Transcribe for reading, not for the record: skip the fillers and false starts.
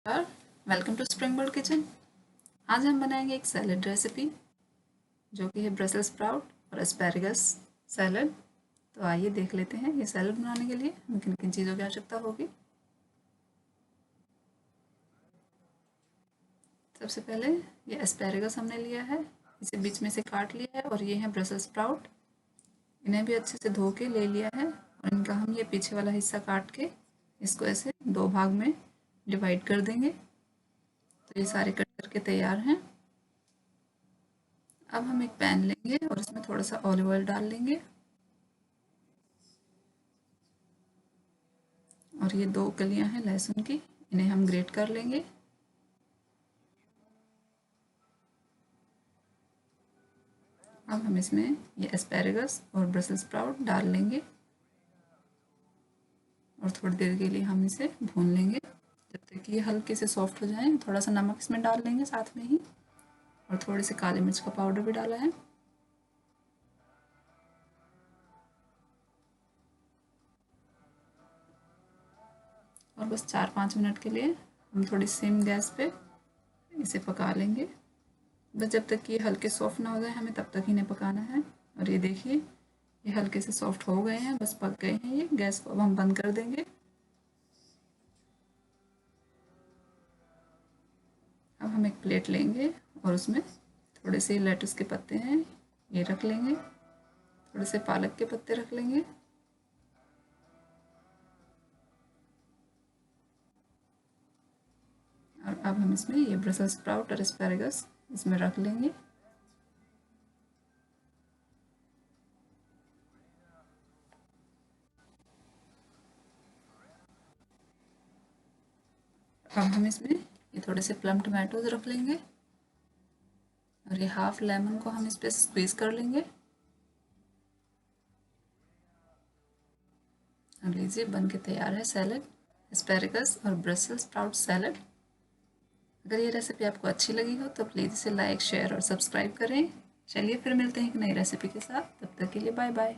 और welcome to Springboard Kitchen. आज हम बनाएंगे एक सैलड रेसिपी जो कि है ब्रसेल्स स्प्राउट और एस्पैरागस सैलड। तो आइए देख लेते हैं ये सैलड बनाने के लिए हमें किन किन चीज़ों की आवश्यकता होगी। सबसे पहले ये एस्पैरागस हमने लिया है, इसे बीच में से काट लिया है, और ये है ब्रसेल्स स्प्राउट। इन्हें भी अच्छे से धो के ले लिया है और इनका हम ये पीछे वाला हिस्सा काट के इसको ऐसे दो भाग में डिवाइड कर देंगे। तो ये सारे कट करके तैयार हैं। अब हम एक पैन लेंगे और इसमें थोड़ा सा ऑलिव ऑयल डाल लेंगे और ये 2 कलियां हैं लहसुन की, इन्हें हम ग्रेट कर लेंगे। अब हम इसमें ये एस्पैरागस और ब्रसेल्स स्प्राउट डाल लेंगे और थोड़ी देर के लिए हम इसे भून लेंगे जब तक कि ये हल्के से सॉफ्ट हो जाएं। थोड़ा सा नमक इसमें डाल लेंगे साथ में ही, और थोड़ी सी काली मिर्च का पाउडर भी डाला है। और बस 4-5 मिनट के लिए हम थोड़ी सिम गैस पे इसे पका लेंगे। बस जब तक कि ये हल्के सॉफ्ट ना हो जाए हमें तब तक इन्हें पकाना है। और ये देखिए ये हल्के से सॉफ्ट हो गए हैं, बस पक गए हैं ये। गैस को अब हम बंद कर देंगे। अब हम एक प्लेट लेंगे और उसमें थोड़े से लेटस के पत्ते हैं ये रख लेंगे, थोड़े से पालक के पत्ते रख लेंगे, और अब हम इसमें ये ब्रसेल्स स्प्राउट और एस्पैरागस इसमें रख लेंगे। अब हम इसमें ये थोड़े से प्लम टमाटोज रख लेंगे और ये हाफ लेमन को हम इस पर स्क्वीज़ कर लेंगे। और लीजिए बन के तैयार है सैलड, एस्पैरागस और ब्रसेल्स स्प्राउट सैलड। अगर ये रेसिपी आपको अच्छी लगी हो तो प्लीज़ इसे लाइक, शेयर और सब्सक्राइब करें। चलिए फिर मिलते हैं एक नई रेसिपी के साथ, तब तक के लिए बाय बाय।